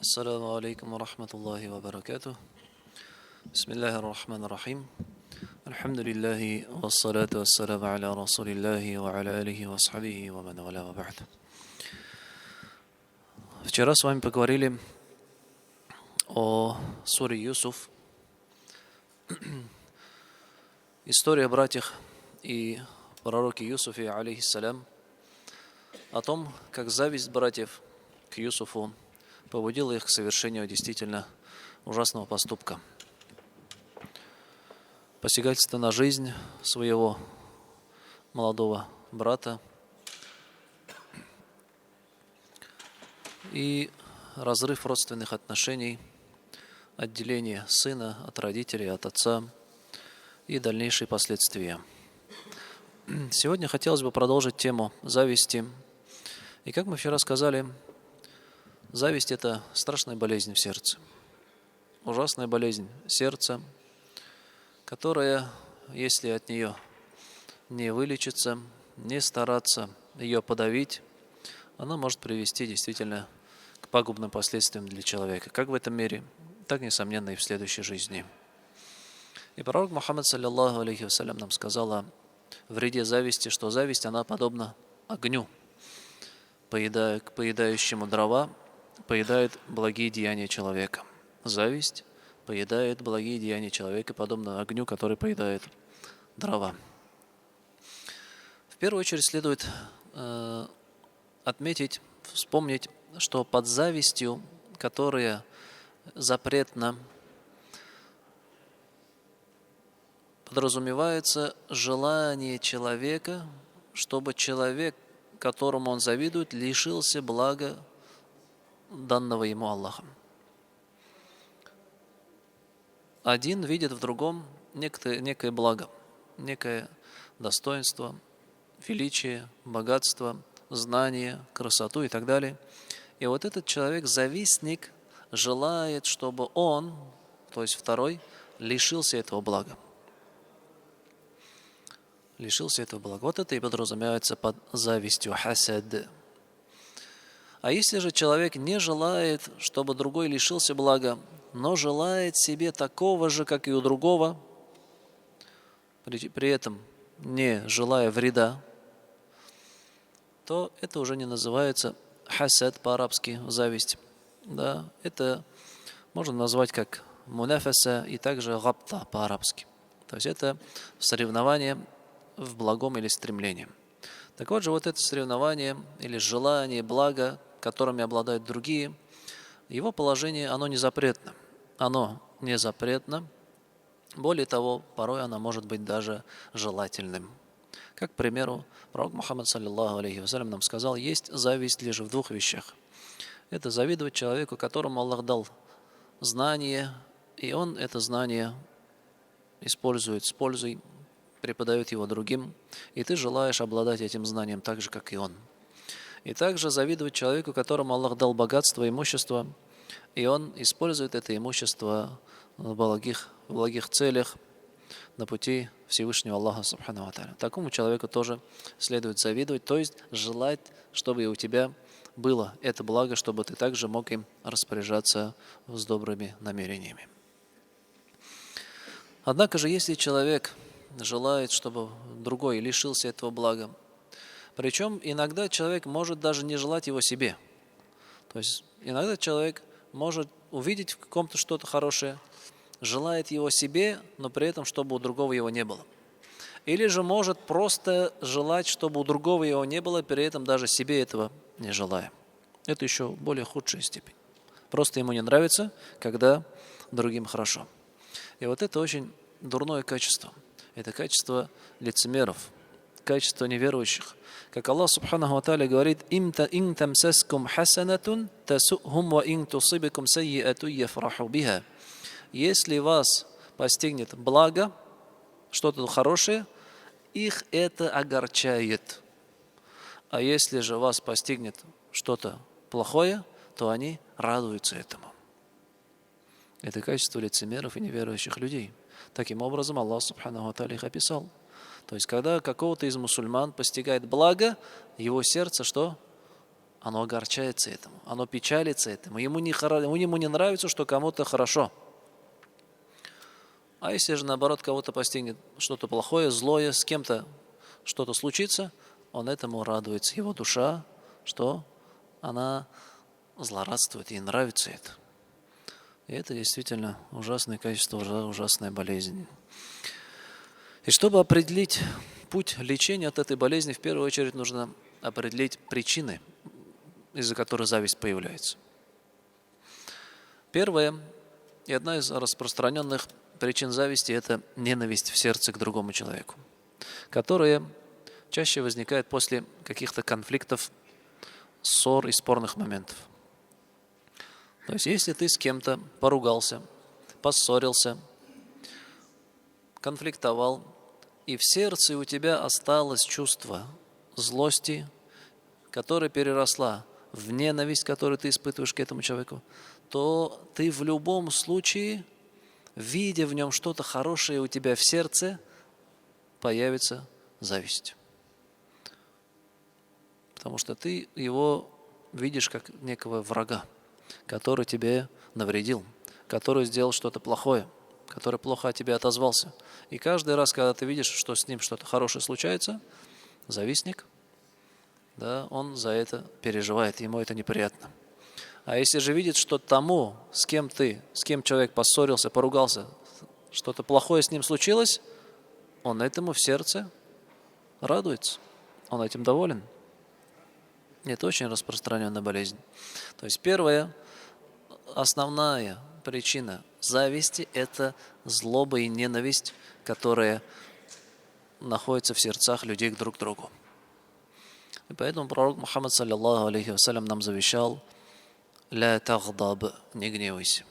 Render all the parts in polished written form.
السلام عليكم ورحمة الله وبركاته. بسم الله الرحمن الرحيم. الحمد لله والصلاة والسلام على رسول الله وعلى آله وصحبه ومن والاه وبعد. Вчера с вами поговорили о суре Юсуф. История о братьях и пророке Юсуфе, алейхиссалям, о том, как зависть братьев к Юсуфу побудила их к совершению действительно ужасного поступка. Посягательство на жизнь своего молодого брата и разрыв родственных отношений, отделение сына от родителей, от отца и дальнейшие последствия. Сегодня хотелось бы продолжить тему зависти. И как мы вчера сказали, зависть – это страшная болезнь в сердце. Ужасная болезнь сердца, которая, если от нее не вылечиться, не стараться ее подавить, она может привести действительно к пагубным последствиям для человека, как в этом мире, так, несомненно, и в следующей жизни. И пророк Мухаммад, саллиллаху алейхи вассалям, нам сказал о вреде зависти, что зависть, она подобна огню, поедающему дрова, поедает благие деяния человека. Зависть поедает благие деяния человека, подобно огню, который поедает дрова. В первую очередь следует отметить, вспомнить, что под завистью, которая запретна, подразумевается желание человека, чтобы человек, которому он завидует, лишился блага, данного ему Аллахом. Один видит в другом некое благо, некое достоинство, величие, богатство, знание, красоту и так далее. И вот этот человек, завистник, желает, чтобы он, то есть второй, лишился этого блага. Лишился этого блага. Вот это и подразумевается под завистью, хасад. А если же человек не желает, чтобы другой лишился блага, но желает себе такого же, как и у другого, при этом не желая вреда, то это уже не называется хасад по-арабски, зависть. Да, это можно назвать как мунафаса и также габта по-арабски. То есть это соревнование в благом или стремлении. Так вот же, вот это соревнование или желание блага, которыми обладают другие, его положение, оно не запретно. Оно не запретно. Более того, порой оно может быть даже желательным. Как, к примеру, пророк Мухаммад, саллиллаху алейхи вассалям, нам сказал, есть зависть лишь в двух вещах. Это завидовать человеку, которому Аллах дал знание, и он это знание использует с пользой, преподает его другим, и ты желаешь обладать этим знанием так же, как и он. И также завидовать человеку, которому Аллах дал богатство, имущество, и он использует это имущество в благих целях на пути Всевышнего Аллаха Субхану ва Тааля. Такому человеку тоже следует завидовать, то есть желать, чтобы и у тебя было это благо, чтобы ты также мог им распоряжаться с добрыми намерениями. Однако же, если человек желает, чтобы другой лишился этого блага, причем иногда человек может даже не желать его себе. То есть иногда человек может увидеть в каком-то что-то хорошее, желает его себе, но при этом, чтобы у другого его не было. Или же может просто желать, чтобы у другого его не было, при этом даже себе этого не желая. Это еще более худшая степень. Просто ему не нравится, когда другим хорошо. И вот это очень дурное качество. Это качество лицемеров, качество неверующих. Как Аллах Субханаху ва Тааля говорит: «Ин тамсаскум хасанатун тасухум ва ин тусибикум саййату яфраху биха». Если вас постигнет благо, что-то хорошее, их это огорчает. А если же вас постигнет что-то плохое, то они радуются этому. Это качество лицемеров и неверующих людей. Таким образом, Аллах Субханаху ва Тааля их описал. То есть, когда какого-то из мусульман постигает благо, его сердце что? оно огорчается этому, оно печалится этому, ему не нравится, что кому-то хорошо. А если же наоборот кого-то постигнет что-то плохое, злое, с кем-то что-то случится, он этому радуется. Его душа, что она злорадствует, ей нравится это. И это действительно ужасное качество, ужасная болезнь. И чтобы определить путь лечения от этой болезни, в первую очередь нужно определить причины, из-за которых зависть появляется. Первое и одна из распространенных причин зависти – это ненависть в сердце к другому человеку, которая чаще возникает после каких-то конфликтов, ссор и спорных моментов. То есть, если ты с кем-то поругался, поссорился, конфликтовал, и в сердце у тебя осталось чувство злости, которое переросла в ненависть, которую ты испытываешь к этому человеку, то ты в любом случае, видя в нем что-то хорошее у тебя в сердце, появится зависть. Потому что ты его видишь как некого врага, который тебе навредил, который сделал что-то плохое, который плохо о тебе отозвался. И каждый раз, когда ты видишь, что с ним что-то хорошее случается, завистник, да, он за это переживает, ему это неприятно. А если же видит, что тому, с кем человек поссорился, поругался, что-то плохое с ним случилось, он этому в сердце радуется, он этим доволен. Это очень распространенная болезнь. То есть первая, основная причина зависти – это злоба и ненависть, которая находится в сердцах людей друг к другу. И поэтому пророк Мухаммад, саллиллаху алейхи вассалям, нам завещал: «Ля тагдаб» – не гневайся.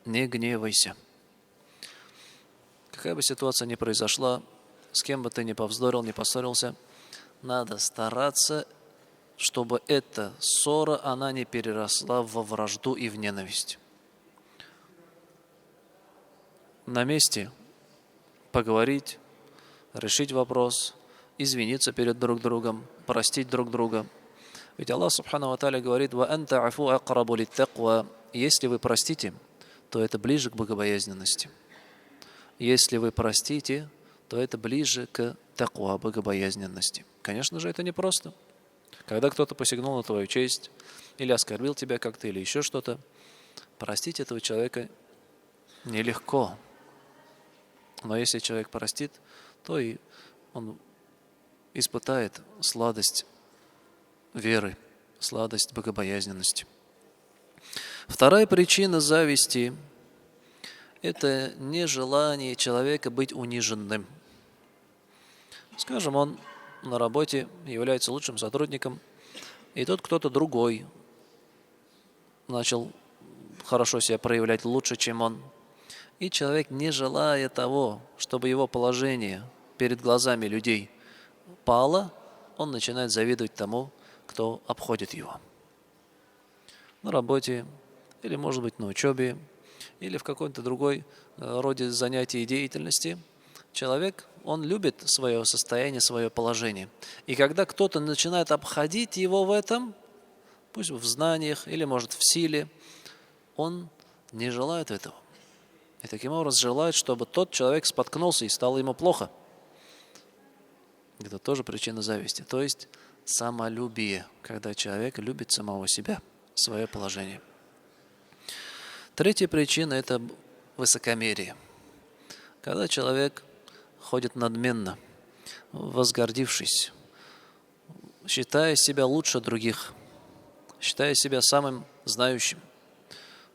Не гневайся. Какая бы ситуация ни произошла, с кем бы ты ни повздорил, ни поссорился, надо стараться, чтобы эта ссора, она не переросла во вражду и в ненависть. На месте поговорить, решить вопрос, извиниться перед друг другом, простить друг друга. Ведь Аллах Субхану ва Тааля говорит: «Ва анта афу акрабу литтаква». Если вы простите, то это ближе к богобоязненности. Если вы простите, то это ближе к таква, богобоязненности. Конечно же, это непросто. Когда кто-то посягнул на твою честь, или оскорбил тебя как-то, или еще что-то, простить этого человека нелегко. Но если человек простит, то и он испытает сладость веры, сладость богобоязненности. Вторая причина зависти – это нежелание человека быть униженным. Скажем, он на работе является лучшим сотрудником, и тут кто-то другой начал хорошо себя проявлять лучше, чем он. И человек, не желая того, чтобы его положение перед глазами людей пало, он начинает завидовать тому, кто обходит его. На работе, или, может быть, на учебе, или в какой-то другой роде занятий и деятельности человек, он любит свое состояние, свое положение. И когда кто-то начинает обходить его в этом, пусть в знаниях или, может, в силе, он не желает этого. И таким образом желает, чтобы тот человек споткнулся и стало ему плохо. Это тоже причина зависти. То есть самолюбие, когда человек любит самого себя, свое положение. Третья причина – это высокомерие. Когда человек ходит надменно, возгордившись, считая себя лучше других, считая себя самым знающим,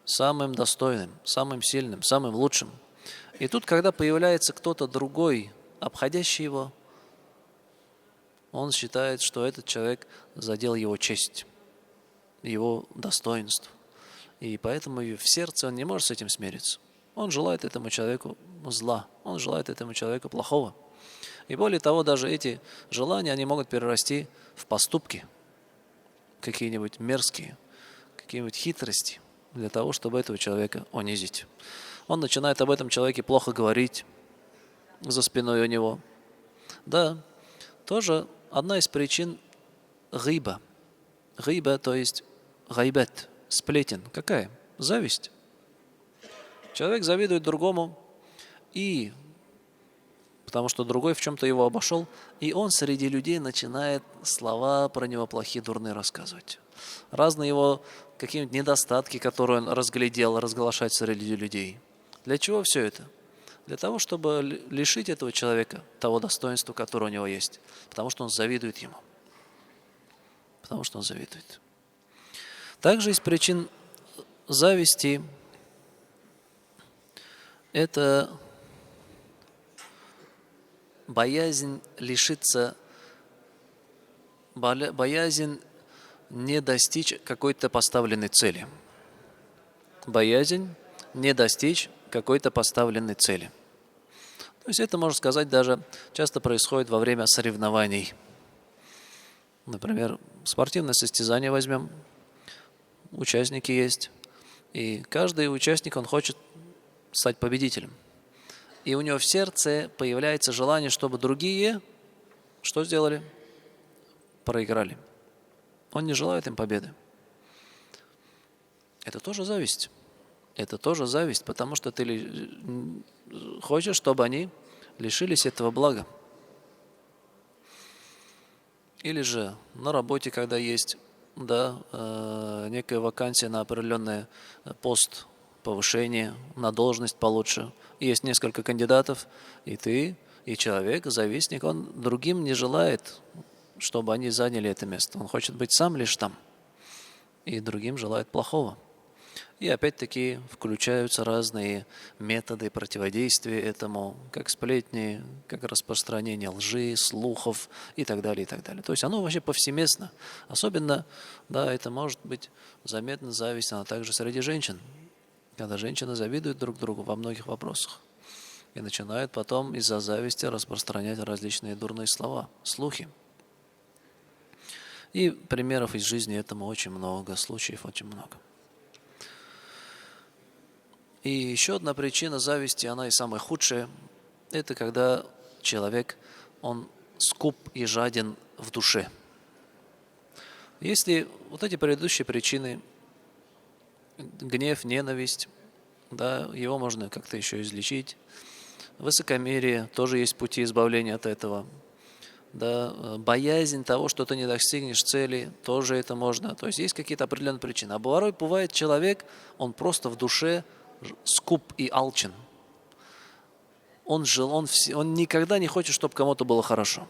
самым достойным, самым сильным, самым лучшим. И тут, когда появляется кто-то другой, обходящий его, он считает, что этот человек задел его честь, его достоинство. И поэтому в сердце он не может с этим смириться. Он желает этому человеку зла, он желает этому человеку плохого. И более того, даже эти желания, они могут перерасти в поступки, какие-нибудь мерзкие, какие-нибудь хитрости, для того, чтобы этого человека унизить. Он начинает об этом человеке плохо говорить за спиной у него. Да, тоже одна из причин гиба. Гиба, то есть гайбет, сплетен. Какая? Зависть. Человек завидует другому, и потому что другой в чем-то его обошел, и он среди людей начинает слова про него плохие, дурные рассказывать. Разные его какие-нибудь недостатки, которые он разглядел, разглашать среди людей. Для чего все это? Для того, чтобы лишить этого человека того достоинства, которое у него есть. Потому что он завидует ему. Потому что он завидует. Также из причин зависти это боязнь лишиться, боязнь не достичь какой-то поставленной цели. Боязнь не достичь какой-то поставленной цели. То есть это, можно сказать, даже часто происходит во время соревнований. Например, спортивное состязание возьмем, участники есть, и каждый участник, он хочет стать победителем. И у него в сердце появляется желание, чтобы другие что сделали? Проиграли. Он не желает им победы. Это тоже зависть. Это тоже зависть, потому что ты хочешь, чтобы они лишились этого блага. Или же на работе, когда есть некая вакансия на определенный пост, повышение, на должность получше. Есть несколько кандидатов, и ты, и человек, завистник, он другим не желает, чтобы они заняли это место. Он хочет быть сам лишь там, и другим желает плохого. И опять-таки включаются разные методы противодействия этому, как сплетни, как распространение лжи, слухов и так далее, и так далее. То есть оно вообще повсеместно. Особенно, это может быть заметна зависть, она также среди женщин. Когда женщины завидуют друг другу во многих вопросах и начинают потом из-за зависти распространять различные дурные слова, слухи. И примеров из жизни этому очень много, случаев очень много. И еще одна причина зависти, она и самая худшая, это когда человек, он скуп и жаден в душе. Если вот эти предыдущие причины, гнев, ненависть, его можно как-то еще излечить. Высокомерие, тоже есть пути избавления от этого. Боязнь того, что ты не достигнешь цели, тоже это можно. То есть есть какие-то определенные причины. А порой бывает человек, он просто в душе скуп и алчен. Он никогда не хочет, чтобы кому-то было хорошо.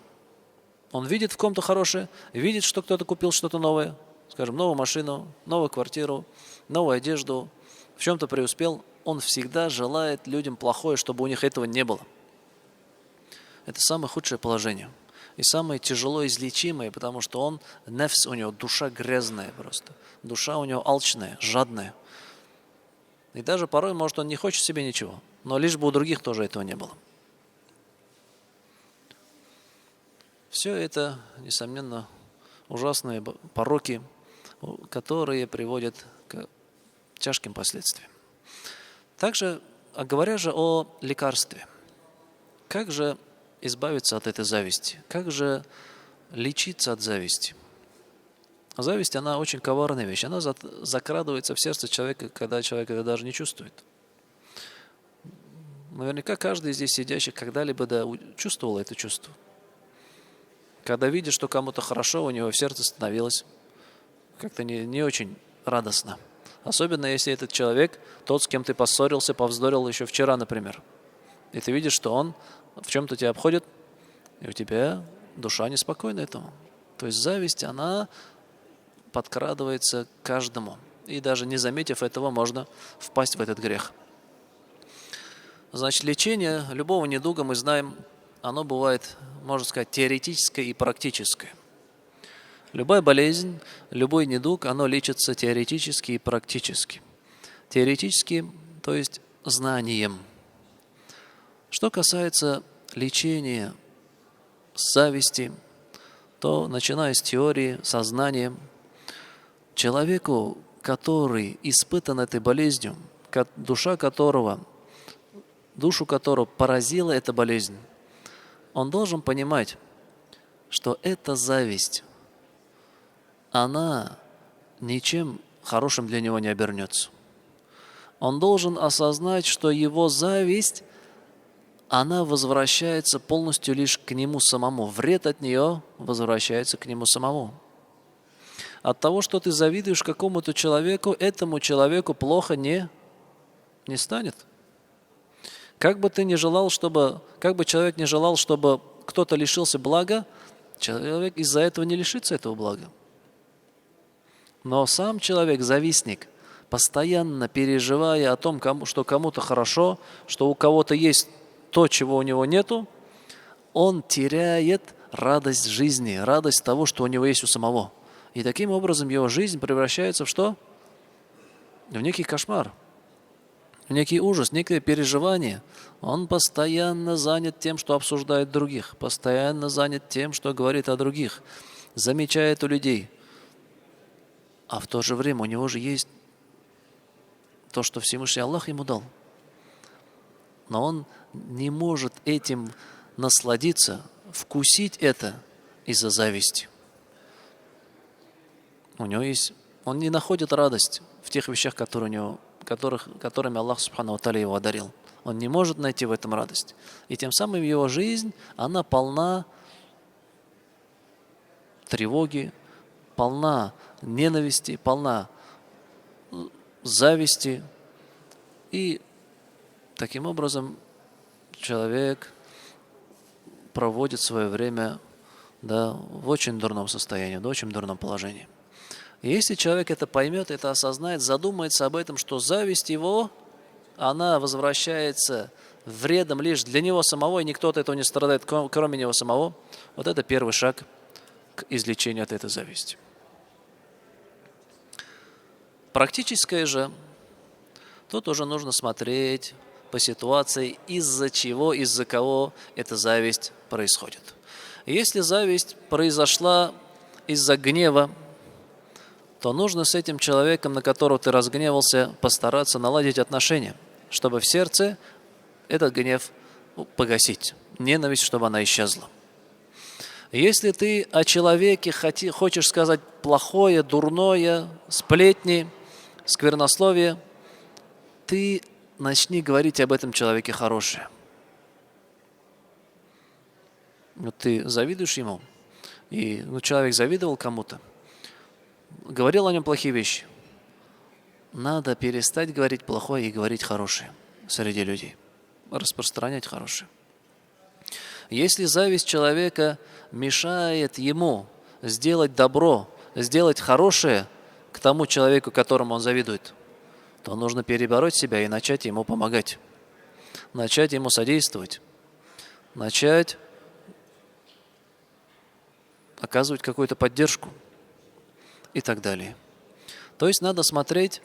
Он видит в ком-то хорошее, видит, что кто-то купил что-то новое, скажем, новую машину, новую квартиру, новую одежду, в чем-то преуспел. Он всегда желает людям плохое, чтобы у них этого не было. Это самое худшее положение. И самое тяжело излечимое, потому что у него душа грязная просто. Душа у него алчная, жадная. И даже порой, может, он не хочет себе ничего, но лишь бы у других тоже этого не было. Все это, несомненно, ужасные пороки, которые приводят к тяжким последствиям. Также, говоря же о лекарстве, как же избавиться от этой зависти? Как же лечиться от зависти? Зависть, она очень коварная вещь. Она закрадывается в сердце человека, когда человек это даже не чувствует. Наверняка каждый из здесь сидящих когда-либо чувствовал это чувство. Когда видит, что кому-то хорошо, у него в сердце становилось как-то не очень радостно. Особенно, если этот человек, тот, с кем ты поссорился, повздорил еще вчера, например. И ты видишь, что он в чем-то тебя обходит, и у тебя душа неспокойна этому. То есть зависть, она подкрадывается к каждому. И даже не заметив этого, можно впасть в этот грех. Значит, лечение любого недуга, мы знаем, оно бывает, можно сказать, теоретическое и практическое. Любая болезнь, любой недуг, оно лечится теоретически и практически. Теоретически, то есть знанием. Что касается лечения зависти, то, начиная с теории, сознанием, человеку, который испытан этой болезнью, душу которого поразила эта болезнь, он должен понимать, что эта зависть она ничем хорошим для него не обернется. Он должен осознать, что его зависть, она возвращается полностью лишь к нему самому. Вред от нее возвращается к нему самому. От того, что ты завидуешь какому-то человеку, этому человеку плохо не станет. Как бы человек не желал, чтобы кто-то лишился блага, человек из-за этого не лишится этого блага. Но сам человек, завистник, постоянно переживая о том, что кому-то хорошо, что у кого-то есть то, чего у него нету, он теряет радость жизни, радость того, что у него есть у самого. И таким образом его жизнь превращается в что? В некий кошмар, в некий ужас, некое переживание. Он постоянно занят тем, что обсуждает других, постоянно занят тем, что говорит о других, замечает у людей. А в то же время у него же есть то, что Всевышний Аллах ему дал. Но он не может этим насладиться, вкусить это из-за зависти. Он не находит радость в тех вещах, которыми Аллах Субхану ва Тааля его одарил. Он не может найти в этом радость. И тем самым его жизнь, она полна тревоги, полна ненависти, полна зависти. И таким образом человек проводит свое время в очень дурном состоянии, в очень дурном положении. И если человек это поймет, это осознает, задумается об этом, что зависть его, она возвращается вредом лишь для него самого, и никто от этого не страдает, кроме него самого, вот это первый шаг к излечению от этой зависти. Практическое же, тут уже нужно смотреть по ситуации, из-за кого эта зависть происходит. Если зависть произошла из-за гнева, то нужно с этим человеком, на которого ты разгневался, постараться наладить отношения, чтобы в сердце этот гнев погасить, ненависть, чтобы она исчезла. Если ты о человеке хочешь сказать плохое, дурное, сплетни, сквернословие, ты начни говорить об этом человеке хорошее. Ты завидуешь ему, и человек завидовал кому-то, говорил о нем плохие вещи. Надо перестать говорить плохое и говорить хорошее среди людей, распространять хорошее. Если зависть человека мешает ему сделать добро, сделать хорошее к тому человеку, которому он завидует, то нужно перебороть себя и начать ему помогать, начать ему содействовать, начать оказывать какую-то поддержку и так далее. То есть надо смотреть,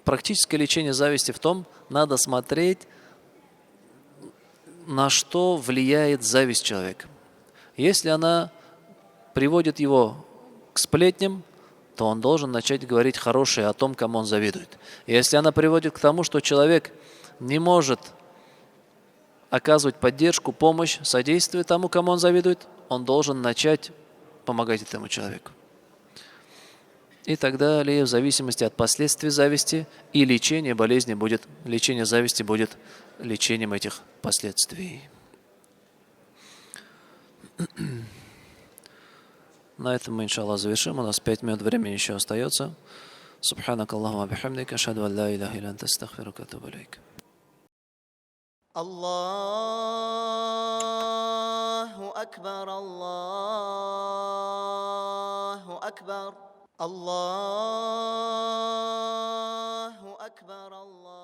практическое лечение зависти в том, надо смотреть, на что влияет зависть человека. Если она приводит его к сплетням, то он должен начать говорить хорошее о том, кому он завидует. Если она приводит к тому, что человек не может оказывать поддержку, помощь, содействие тому, кому он завидует, он должен начать помогать этому человеку. И так далее, в зависимости от последствий зависти, и лечение зависти будет лечением этих последствий. На этом мы, иншаллах, завершим. У нас 5 минут времени еще остается. Субханак Аллахума бихамдика, ашхаду ан ла илляха илля анта, астагфирука ва атубу илейк. Аллаху акбар, Аллаху акбар. Аллаху акбар, Аллах.